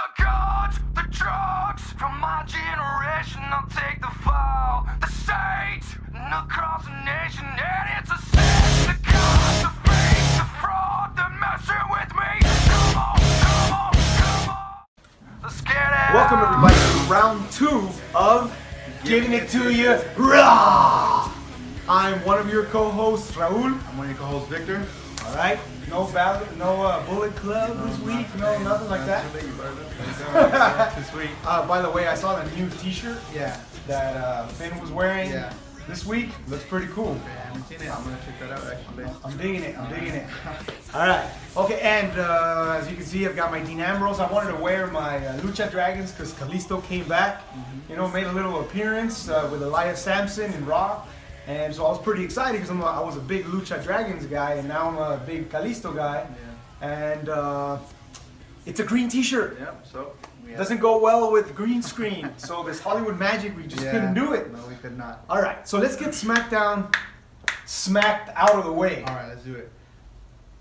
The guns, the drugs, from my generation, I'll take the fall. The state, and across the nation, and it's a sin. The cops, the fake, the fraud, they're messing with me. Come on, come on, come on. Let's get it. Welcome everybody to round 2 of Giving It To You Raw. I'm one of your co-hosts, Raul. I'm one of your co-hosts, Victor. All right, no Bullet Club this week, no nothing like that. Too sweet. By the way, I saw the new T-shirt Yeah. that Finn was wearing Yeah. this week. Looks pretty cool. I haven't seen it. I'm gonna check that out actually. I'm digging it. I'm digging it. All right. Okay, and as you can see, I've got my Dean Ambrose. I wanted to wear my Lucha Dragons because Kalisto came back. You know, made a little appearance with Elias Sampson in Raw. And so I was pretty excited because I was a big Lucha Dragons guy, and now I'm a big Kalisto guy. Yeah. And it's a green T-shirt. Yep. So we have. Doesn't go well with green screen. So this Hollywood magic, we just couldn't do it. No, we could not. All right, so let's get SmackDown smacked out of the way. All right, let's do it.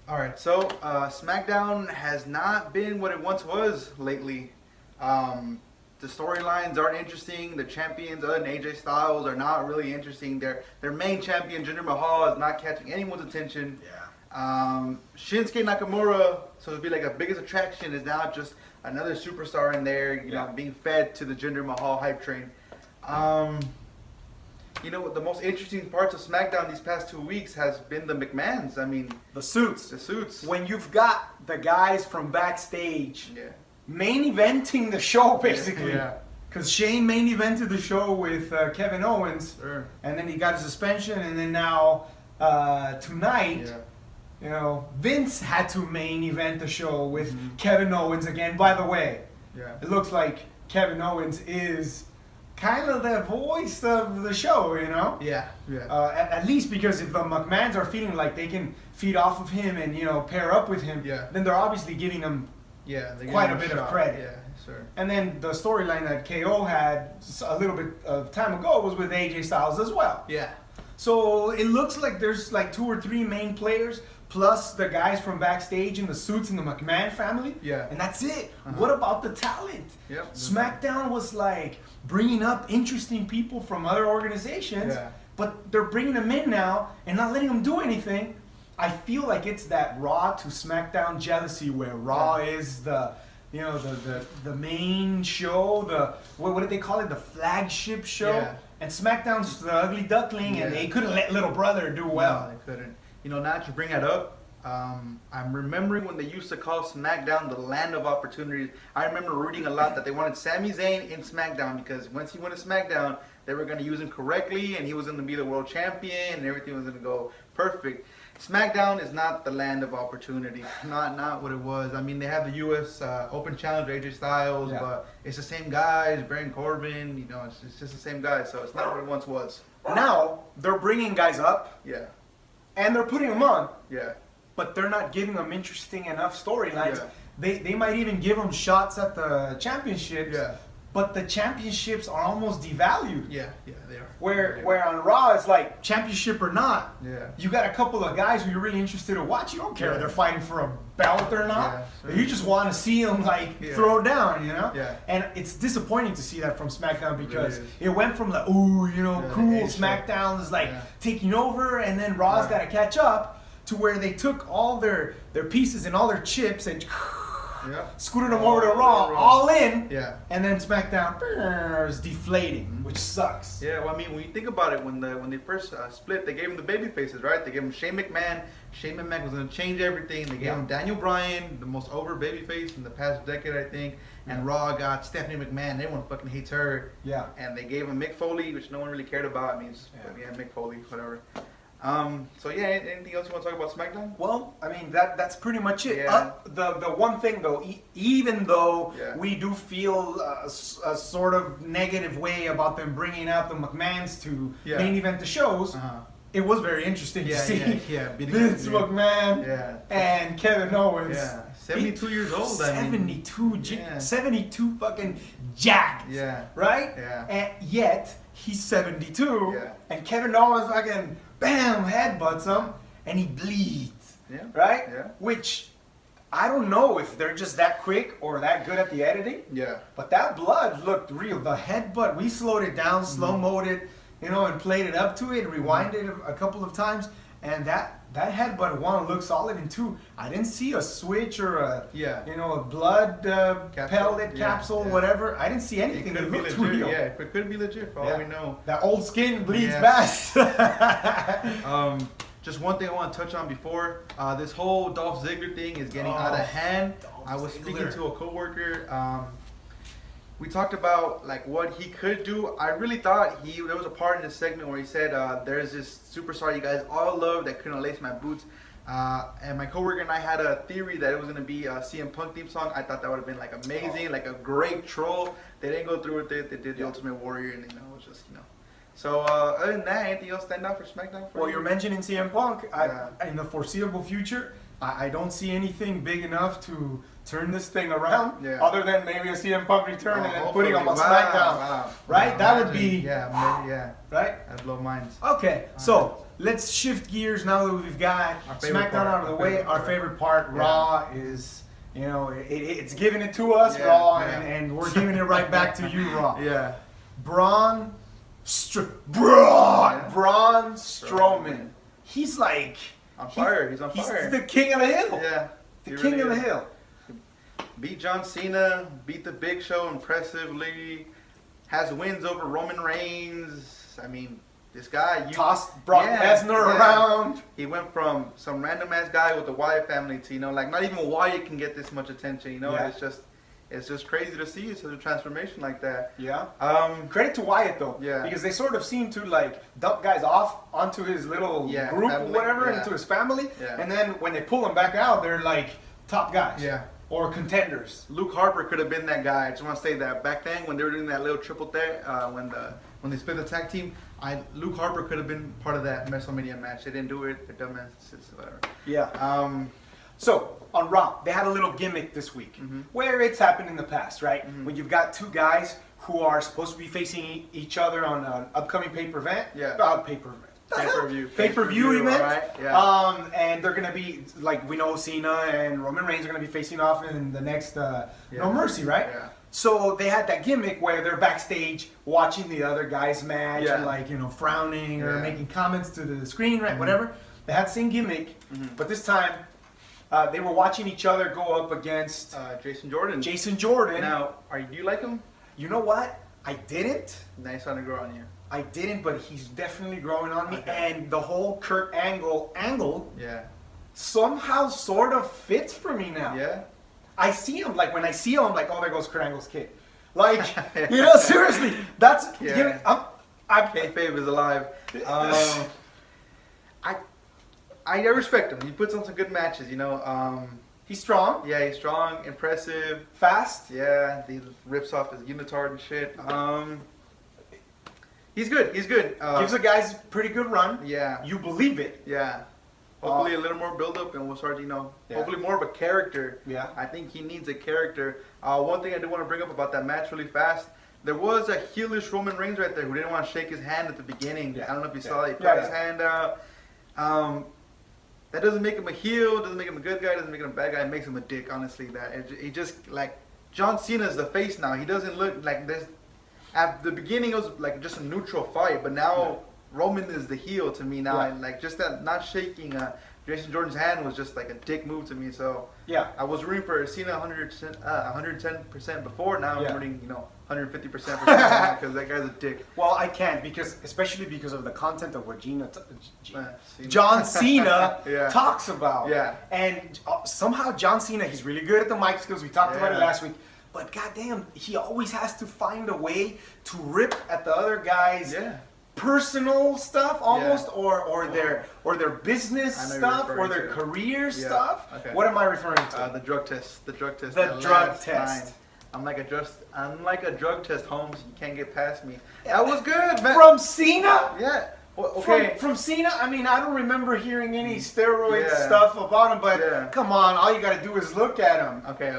All right. So SmackDown has not been what it once was lately. The storylines aren't interesting. The champions, other than AJ Styles, are not really interesting. Their main champion, Jinder Mahal, is not catching anyone's attention. Yeah. Shinsuke Nakamura, so to be like the biggest attraction, is now just another superstar in there, you know, being fed to the Jinder Mahal hype train. You know, the most interesting parts of SmackDown these past 2 weeks has been the McMahons. I mean, The suits. the suits. When you've got the guys from backstage Yeah. main eventing the show, basically. Yeah. Because Shane main evented the show with Kevin Owens, Sure. and then he got a suspension, and then now tonight, Yeah. you know, Vince had to main event the show with Kevin Owens again. By the way, Yeah. it looks like Kevin Owens is kind of the voice of the show, you know? Yeah. Yeah. At least because if the McMahons are feeling like they can feed off of him and, you know, pair up with him, Yeah. then they're obviously giving him Yeah. they quite give a him bit of shot. credit. Yeah. Sure. And then the storyline that KO had a little bit of time ago was with AJ Styles as well. Yeah. So it looks like there's like 2 or 3 main players plus the guys from backstage in the suits in the McMahon family. Yeah. And that's it. What about the talent? Yep. SmackDown was like bringing up interesting people from other organizations, Yeah. but they're bringing them in now and not letting them do anything. I feel like it's that Raw to SmackDown jealousy where Raw is the, you know, the main show, the what did they call it, the flagship show, Yeah. and SmackDown's the ugly duckling, and Yeah. they couldn't let Little Brother do well. No, they couldn't. You know, now that you bring that up, I'm remembering when they used to call SmackDown the land of opportunities. I remember reading a lot that they wanted Sami Zayn in SmackDown because once he went to SmackDown, they were going to use him correctly and he was going to be the world champion and everything was going to go perfect. SmackDown is not the land of opportunity. Not what it was. I mean, they have the U.S. Open Challenge, AJ Styles, Yeah. but it's the same guys, Baron Corbin, you know, it's just the same guys, so it's not what it once was. Now they're bringing guys up Yeah, and they're putting them on, yeah, but they're not giving them interesting enough storylines. Yeah. They might even give them shots at the championships, yeah, but the championships are almost devalued. yeah, they are. Where on Raw it's like championship or not, Yeah. you got a couple of guys who you're really interested to watch. You don't care if Yeah. they're fighting for a belt or not. Yeah, sure. You just want to see them like Yeah. throw down, you know. Yeah. And it's disappointing to see that from SmackDown because is. it went from the ooh, you know, Yeah, the cool A show. SmackDown is like Yeah. taking over, and then Raw's Yeah. got to catch up to where they took all their pieces and all their chips and Yeah. scooted them All over to the way Raw, to Raw. all in. Yeah. And then SmackDown is deflating, which sucks. Yeah, well, I mean, when you think about it, when they first split, they gave him the baby faces, right? They gave him Shane McMahon. Shane McMahon was going to change everything. They gave Yeah. him Daniel Bryan, the most over baby face in the past decade, I think. And Raw got Stephanie McMahon. Everyone fucking hates her. Yeah. And they gave him Mick Foley, which no one really cared about. I mean, just, yeah, Mick Foley, whatever. So yeah, anything else you want to talk about SmackDown? Well, I mean that's pretty much it. Yeah. The one thing though, even though Yeah. we do feel a sort of negative way about them bringing out the McMahons to Yeah. main event the shows, Uh-huh. it was very interesting Yeah, to see yeah, beating Vince up, McMahon Yeah. and Kevin Owens. Yeah. 72 years old. I mean. 72, Yeah. 72 fucking jacked. Yeah. Right? Yeah. And yet he's 72, Yeah. and Kevin Owens fucking bam headbutts him, and he bleeds. Yeah. Right? Yeah. Which I don't know if they're just that quick or that good at the editing. Yeah. But that blood looked real. The headbutt, we slowed it down, slow-moed it, you know, and played it up to it, rewinded it a couple of times, and that headbutt one looked solid. And two, I didn't see a switch or a you know, a blood pellet capsule, whatever. I didn't see anything. It looked real. Yeah, it could be legit for all we know. That old skin bleeds fast. Just one thing I want to touch on before this whole Dolph Ziggler thing is getting out of hand. I was speaking to a coworker. We talked about like what he could do. I really thought there was a part in this segment where he said there's this superstar you guys all love that couldn't lace my boots. And my coworker and I had a theory that it was gonna be a CM Punk theme song. I thought that would have been like amazing, like a great troll. They didn't go through with it. They did the Ultimate Warrior, and you know, it was just So other than that, anything else stand out for SmackDown? Well, you're mentioning CM Punk. In the foreseeable future, I don't see anything big enough to turn this thing around, other than maybe a CM Punk return and then putting him on SmackDown. Right? That would be... Yeah. Right? That'd blow minds. Okay, so let's shift gears now that we've got SmackDown out of the way. Our favorite part, Raw, is... You know, it's giving it to us, Raw, and we're giving it right back to you, Raw. Yeah. Braun Strowman. He's like... On fire. He's on fire. He's the king of the hill. Yeah. The king of the hill. Beat John Cena, beat the Big Show impressively, has wins over Roman Reigns. I mean, this guy... Tossed Brock Lesnar around. He went from some random ass guy with the Wyatt family to, you know, like not even Wyatt can get this much attention, you know? It's just crazy to see such a transformation like that. Yeah. Credit to Wyatt though. Yeah. Because they sort of seem to like dump guys off onto his little group or whatever, into his family. Yeah. And then when they pull him back out, they're like top guys. Yeah. Or contenders. Luke Harper could have been that guy. I just want to say that back then when they were doing that little triple threat, when they split the tag team, Luke Harper could have been part of that WrestleMania match. They didn't do it. They're dumbasses, whatever. Yeah. So on Raw, they had a little gimmick this week, where it's happened in the past, right? When you've got two guys who are supposed to be facing each other on an upcoming pay-per-view. Pay-per-view event. Right? Yeah. And they're gonna be like, we know Cena and Roman Reigns are gonna be facing off in the next No Mercy, right? Yeah. So they had that gimmick where they're backstage watching the other guy's match and like, you know, frowning or making comments to the screen, right? Whatever. They had the same gimmick, but this time they were watching each other go up against Jason Jordan. Now, do you like him? You know what? I didn't. Nice on to grow on you. I didn't, but he's definitely growing on me. Okay. And the whole Kurt Angle somehow sort of fits for me now. Yeah. I see him, like when I see him, I'm like, oh, there goes Kurt Angle's kid. Like, you know, seriously, that's... Kayfabe is alive. I respect him. He puts on some good matches, you know. He's strong. Yeah, he's strong, impressive. Fast. Yeah, he rips off his unitard and shit. He's good. Gives the guys pretty good run. Yeah. You believe it. Yeah. Hopefully a little more build-up and we'll start, you know, hopefully more of a character. Yeah. I think he needs a character. One thing I do want to bring up about that match really fast, there was a heelish Roman Reigns right there who didn't want to shake his hand at the beginning. I don't know if you saw that. He put his hand out. That doesn't make him a heel, doesn't make him a good guy, doesn't make him a bad guy. It makes him a dick, honestly. He just, like, John Cena's the face now. He doesn't look like this. At the beginning, it was like just a neutral fight, but now Roman is the heel to me now. And like just that not shaking Jason Jordan's hand was just like a dick move to me. So I was rooting for Cena 110% before. Now I'm rooting, you know, 150% because that guy's a dick. Well, I can't especially because of the content of what John Cena talks about. Yeah. And somehow John Cena, he's really good at the mic skills. We talked about it last week. But goddamn, he always has to find a way to rip at the other guy's personal stuff, almost, or their business stuff, or their career stuff. Okay. What am I referring to? The drug test. The drug test. The drug test. I'm like a drug test, Holmes. You can't get past me. That was good, man. From Cena? Yeah. Well, okay. From Cena, I mean, I don't remember hearing any steroid stuff about him, but come on, all you got to do is look at him. Okay.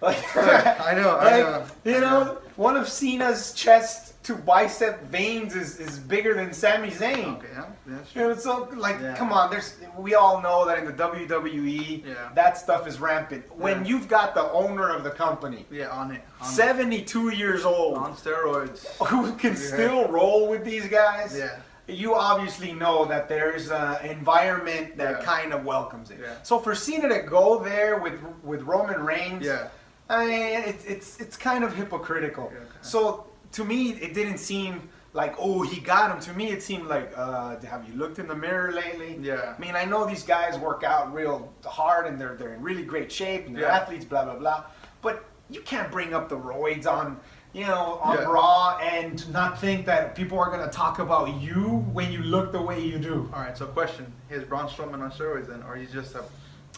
I know. You know, one of Cena's chest to bicep veins is bigger than Sami Zayn. Okay, yeah, that's You true. know, so like, Yeah. come on. We all know that in the WWE, Yeah. that stuff is rampant. When Yeah. you've got the owner of the company, Yeah, on it. 72 years old, On steroids. who can still roll with these guys, Yeah. you obviously know that there's an environment that Yeah. kind of welcomes it. Yeah. So for Cena to go there with Roman Reigns, Yeah. I mean, it's kind of hypocritical. Yeah, okay. So to me, it didn't seem like, oh, he got him. To me, it seemed like, have you looked in the mirror lately? Yeah. I mean, I know these guys work out real hard and they're in really great shape and they're Yeah. athletes, blah blah blah. But you can't bring up the roids on on Yeah. Raw and not think that people are gonna talk about you when you look the way you do. All right. So question: is Braun Strowman on steroids then, or he's just a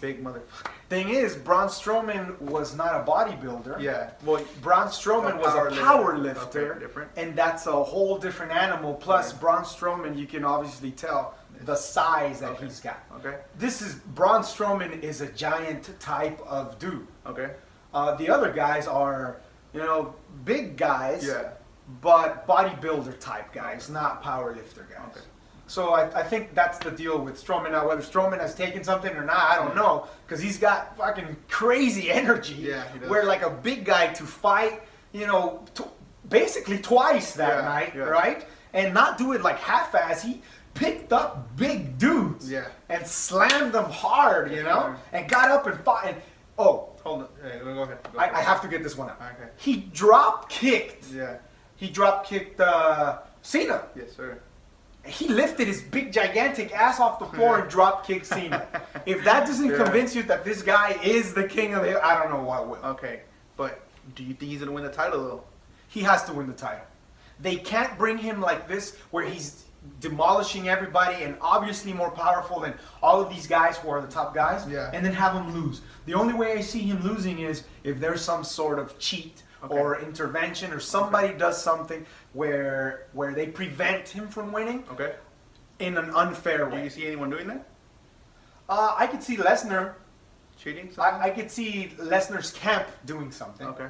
big motherfucker? Thing is, Braun Strowman was not a bodybuilder. Yeah. Well, Braun Strowman was a power lifter, Okay, different. and that's a whole different animal. Plus, Okay. Braun Strowman, you can obviously tell the size that Okay. he's got. Okay. Braun Strowman is a giant type of dude. Okay. The other guys are, big guys, Yeah. but bodybuilder type guys, not power lifter guys. Okay. So I think that's the deal with Strowman. Now, whether Strowman has taken something or not, I don't know, because he's got fucking crazy energy. Yeah, he does. Where like a big guy to fight, basically twice that Yeah, night, yeah. right? And not do it like half-ass. He picked up big dudes Yeah. and slammed them hard, Yeah. and got up and fought. And Hold on. Hey, go ahead. Go I ahead. have to get this one out. Okay. He drop kicked. Yeah. He drop kicked Cena. Yes, sir. He lifted his big gigantic ass off the floor and drop kicked Cena. If that doesn't Yeah. convince you that this guy is the king of the hill, I don't know what will. Okay. But do you think he's gonna win the title though? He has to win the title. They can't bring him like this where he's demolishing everybody and obviously more powerful than all of these guys who are the top guys, Yeah. and then have him lose. The only way I see him losing is if there's some sort of cheat Okay. or intervention or somebody does something where they prevent him from winning Okay. in an unfair Do way. you see anyone doing that? I could see Lesnar. Cheating? Something? I could see Lesnar's camp doing something. Okay.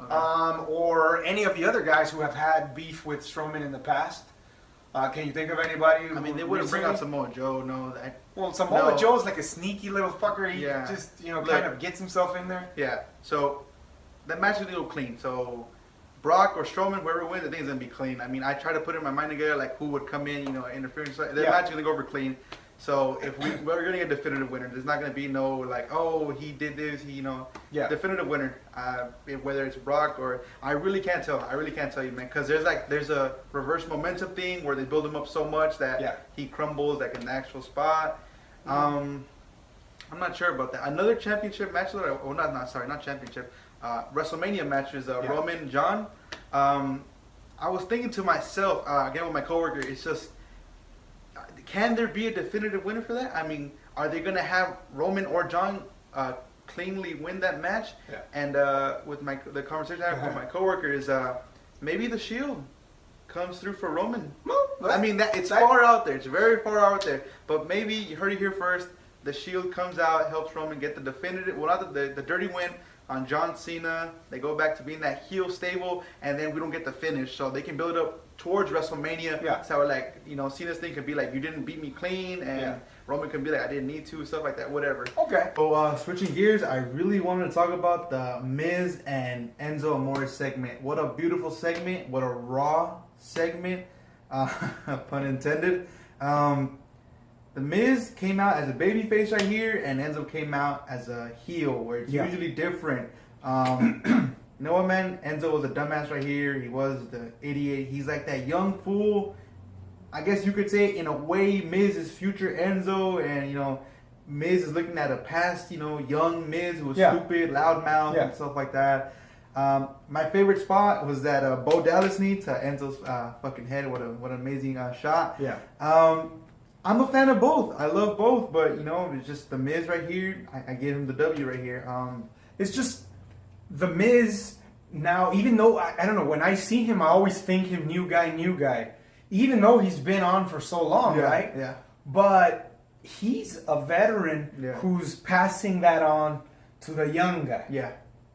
Okay. Or any of the other guys who have had beef with Strowman in the past. Can you think of anybody? I mean, they who wouldn't bring out recently- Samoa Joe. No. Well, Samoa No. Joe's like a sneaky little fucker. He Yeah. just, Look. kind of gets himself in there. Yeah. So that match is a little clean. So Brock or Strowman, whoever wins, I think it's gonna be clean. I mean, I try to put in my mind together like who would come in, interference. The Yeah. match is gonna go over clean. So if we're gonna get a definitive winner, there's not gonna be no like, oh, he did this, Yeah. definitive winner. Whether it's Brock or I really can't tell. I really can't tell you, man, because there's a reverse momentum thing where they build him up so much that Yeah. he crumbles like in the actual spot. I'm not sure about that. Another championship match, not championship. WrestleMania matches, Yeah. Roman John. I was thinking to myself, again with my coworker, it's just, can there be a definitive winner for that? I mean, are they gonna have Roman or John cleanly win that match? Yeah. And with the conversation I had with my coworker is maybe the Shield comes through for Roman. I mean, it's far out there. It's very far out there. But maybe you heard it here first. The Shield comes out, helps Roman get the definitive, well, not the dirty win on John Cena. They go back to being that heel stable, and then we don't get the finish. So they can build up towards WrestleMania. Yeah. So like, Cena's thing can be like, you didn't beat me clean, and Yeah. Roman can be like, I didn't need to, stuff like that, whatever. Okay. So switching gears, I really wanted to talk about the Miz and Enzo Amore segment. What a beautiful segment. What a raw segment. Pun intended. The Miz came out as a babyface right here, and Enzo came out as a heel, where it's Yeah. usually different. You know what, man? Enzo was a dumbass right here. He was the idiot. He's like that young fool. I guess you could say, in a way, Miz is future Enzo, and Miz is looking at a past, young Miz who was Yeah. stupid, loudmouth, Yeah. and stuff like that. My favorite spot was that Bo Dallas knee to Enzo's fucking head. What an amazing shot. Yeah. I'm a fan of both. I love both, but it's just the Miz right here. I give him the W right here. It's just the Miz now, even though, I don't know, when I see him, I always think him new guy. Even though he's been on for so long, right? Yeah. But he's a veteran Yeah. who's passing that on to the young guy, Yeah.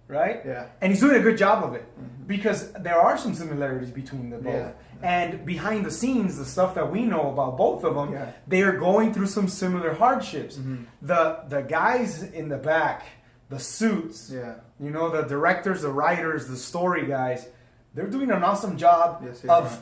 right? Yeah. And he's doing a good job of it. because there are some similarities between the both. Yeah. And behind the scenes, the stuff that we know about both of them, Yeah. they are going through some similar hardships. Mhm. The guys in the back, the suits, Yeah. you know, the directors, the writers, the story guys, they're doing an awesome job Yes, they of are.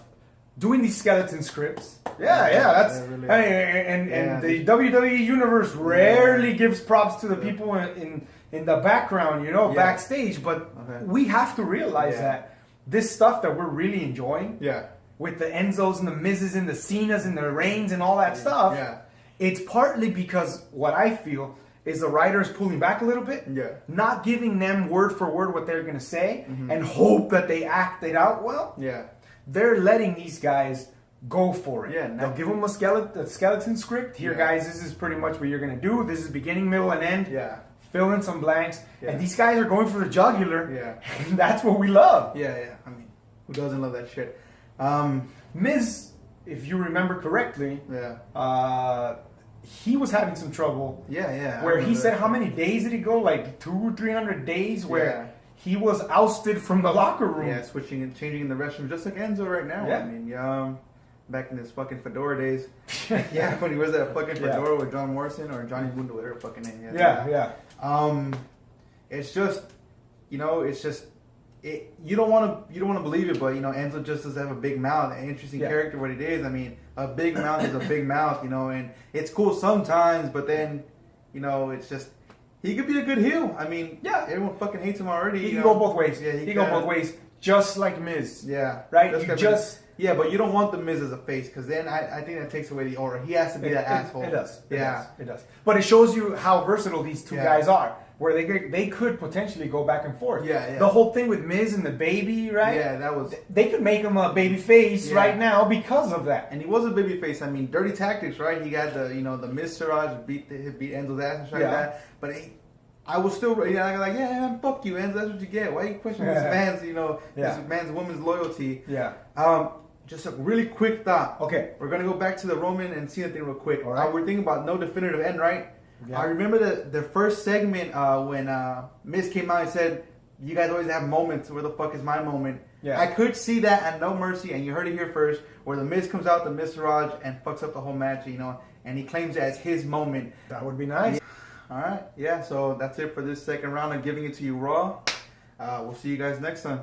doing these skeleton scripts. Yeah, that's They really I mean, are. and Yeah, the WWE universe rarely gives props to the people in the background, you know, Yeah. backstage. But Okay. we have to realize Yeah. that this stuff that we're really enjoying Yeah. with the Enzos and the Mizes and the Cenas and the Reigns and all that stuff, Yeah. it's partly because what I feel is the writers pulling back a little bit, Yeah. not giving them word for word what they're going to say, and hope that they act it out well. Yeah. They're letting these guys go for it. Yeah, They'll give them a skeleton script. Here, Yeah. guys, this is pretty much what you're going to do. This is beginning, middle, and end. Yeah. Fill in some blanks. Yeah. And these guys are going for the jugular. Yeah. And that's what we love. Yeah. Yeah. I mean, who doesn't love that shit? Miz, if you remember correctly, Yeah. he was having some trouble. Yeah. Yeah. I Where he remember said, that how shit. many days did he go? Like 200-300 days where Yeah. he was ousted from the locker room. Yeah, switching and changing in the restroom, just like Enzo right now. Yeah. I mean, back in his fucking fedora days. Yeah, when he wears that fucking fedora with John Morrison or Johnny Mundo, whatever fucking name. Yeah. It's just, you don't want to believe it, but Enzo just does have a big mouth, an interesting Yeah. character. What it is, I mean, a big mouth is a big mouth, and it's cool sometimes, but then, it's just. He could be a good heel. I mean, Yeah. everyone fucking hates him already. He you can know? go both ways. Yeah, he can go can. both ways. Just like Miz. Yeah. Right? That's You gotta just... be, yeah, but you don't want the Miz as a face because then I think that takes away the aura. He has to be that asshole. It does. Yeah. It does. But it shows you how versatile these two Yeah. guys are. Where they could potentially go back and forth. Yeah. The whole thing with Miz and the baby, right? Yeah, that was. They could make him a baby face Yeah. right now because of that. And he was a baby face. I mean, dirty tactics, right? He got the the Miz Siraj beat Enzo's ass and shit like Yeah. that. But I was still like, yeah, man, fuck you, Enzo. That's what you get. Why are you questioning this man's Yeah. this man's woman's loyalty? Yeah. Just a really quick thought. Okay. We're gonna go back to the Roman and Cena thing real quick. All right. We're thinking about no definitive end, right? Yeah. I remember the first segment when Miz came out and said, "You guys always have moments. Where the fuck is my moment?" Yeah. I could see that at No Mercy, and you heard it here first, where the Miz comes out, the Miz Raj, and fucks up the whole match, and he claims it as his moment. That would be nice. All right, yeah. So that's it for this second round of Giving It to You Raw. We'll see you guys next time.